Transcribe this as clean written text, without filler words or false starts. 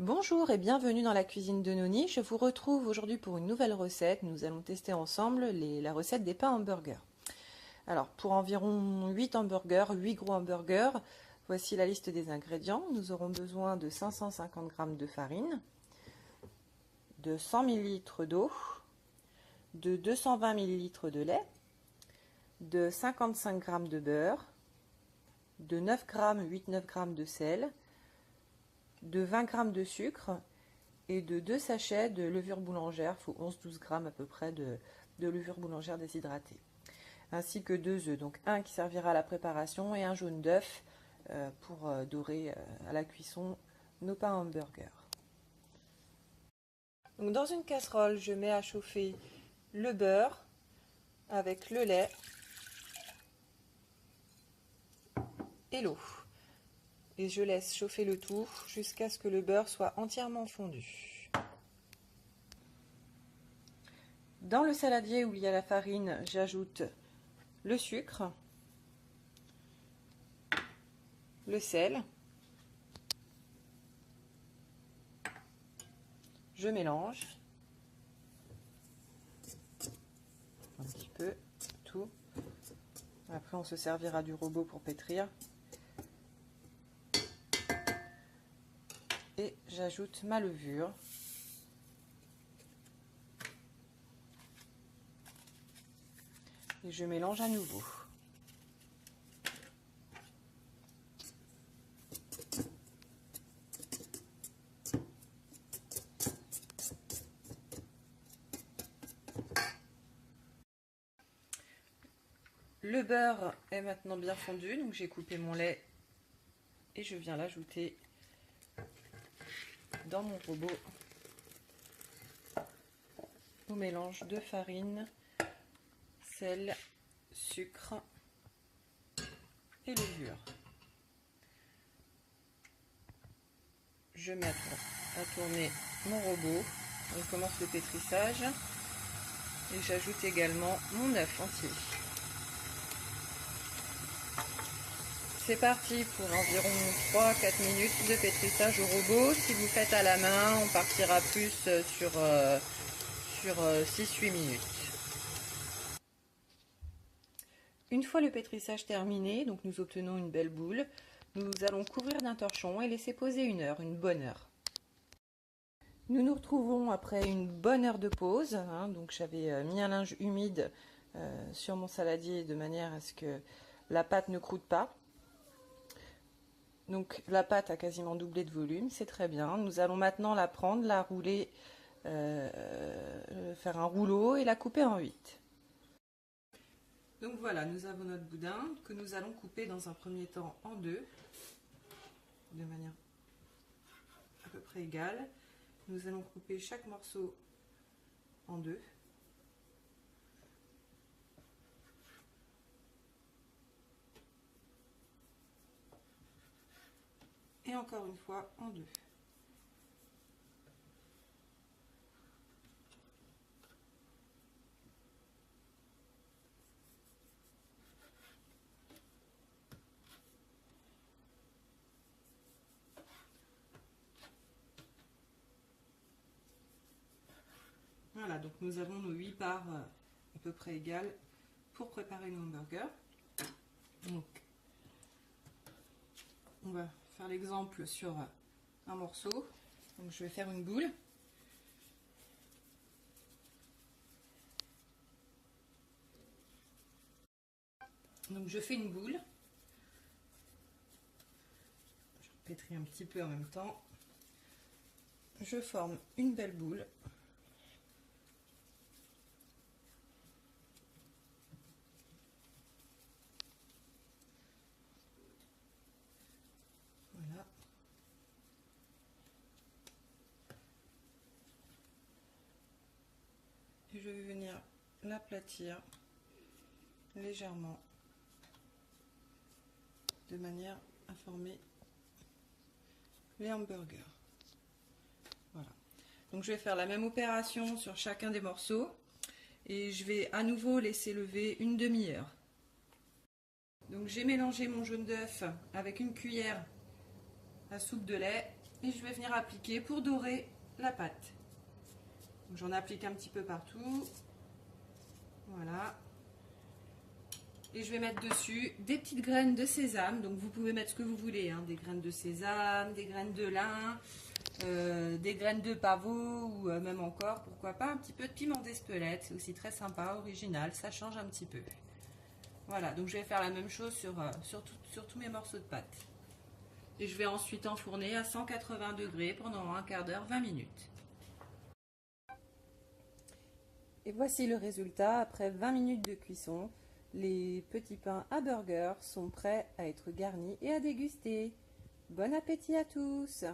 Bonjour et bienvenue dans la cuisine de Noni. Je vous retrouve aujourd'hui pour une nouvelle recette. Nous allons tester ensemble la recette des pains hamburgers. Alors pour environ 8 hamburgers, 8 gros hamburgers, voici la liste des ingrédients. Nous aurons besoin de 550 g de farine, de 100 ml d'eau, de 220 ml de lait, de 55 g de beurre, de 9 g, 8-9 g de sel, de 20 g de sucre et de 2 sachets de levure boulangère, il faut 11-12 g à peu près de levure boulangère déshydratée, ainsi que 2 œufs, donc un qui servira à la préparation et un jaune d'œuf pour dorer à la cuisson nos pains hamburgers. Donc dans une casserole, je mets à chauffer le beurre avec le lait et l'eau. Et je laisse chauffer le tout jusqu'à ce que le beurre soit entièrement fondu. Dans le saladier où il y a la farine, j'ajoute le sucre, le sel, je mélange un petit peu tout. Après on se servira du robot pour pétrir. Et j'ajoute ma levure. Et je mélange à nouveau. Le beurre est maintenant bien fondu, donc j'ai coupé mon lait et je viens l'ajouter dans mon robot au mélange de farine, sel, sucre et levure. Je mets à tourner mon robot, on commence le pétrissage et j'ajoute également mon œuf entier. C'est parti pour environ 3-4 minutes de pétrissage au robot. Si vous faites à la main, on partira plus sur 6-8 minutes. Une fois le pétrissage terminé, donc nous obtenons une belle boule, nous allons couvrir d'un torchon et laisser poser une bonne heure. Nous nous retrouvons après une bonne heure de pause. Donc j'avais mis un linge humide sur mon saladier de manière à ce que la pâte ne croûte pas. Donc la pâte a quasiment doublé de volume, c'est très bien. Nous allons maintenant la prendre, la rouler, faire un rouleau et la couper en 8. Donc voilà, nous avons notre boudin que nous allons couper dans un premier temps en 2, de manière à peu près égale. Nous allons couper chaque morceau en 2. Et encore une fois en 2. Voilà, donc nous avons nos 8 parts à peu près égales pour préparer nos hamburgers. Donc, on va faire l'exemple sur un morceau. Donc je vais faire une boule. Donc je fais une boule. Je pétris un petit peu en même temps. Je forme une belle boule. Voilà. Et je vais venir l'aplatir légèrement de manière à former les hamburgers. Voilà. Donc je vais faire la même opération sur chacun des morceaux et je vais à nouveau laisser lever une demi-heure. Donc j'ai mélangé mon jaune d'œuf avec une cuillère à soupe de lait et je vais venir appliquer pour dorer la pâte. J'en applique un petit peu partout. Voilà. Et je vais mettre dessus des petites graines de sésame. Donc vous pouvez mettre ce que vous voulez, hein, des graines de sésame, des graines de lin, des graines de pavot ou même encore, pourquoi pas, un petit peu de piment d'Espelette. C'est aussi très sympa, original, ça change un petit peu. Voilà, donc je vais faire la même chose sur tous mes morceaux de pâte. Et je vais ensuite enfourner à 180 degrés pendant un quart d'heure, 20 minutes. Et voici le résultat après 20 minutes de cuisson. Les petits pains à burger sont prêts à être garnis et à déguster. Bon appétit à tous!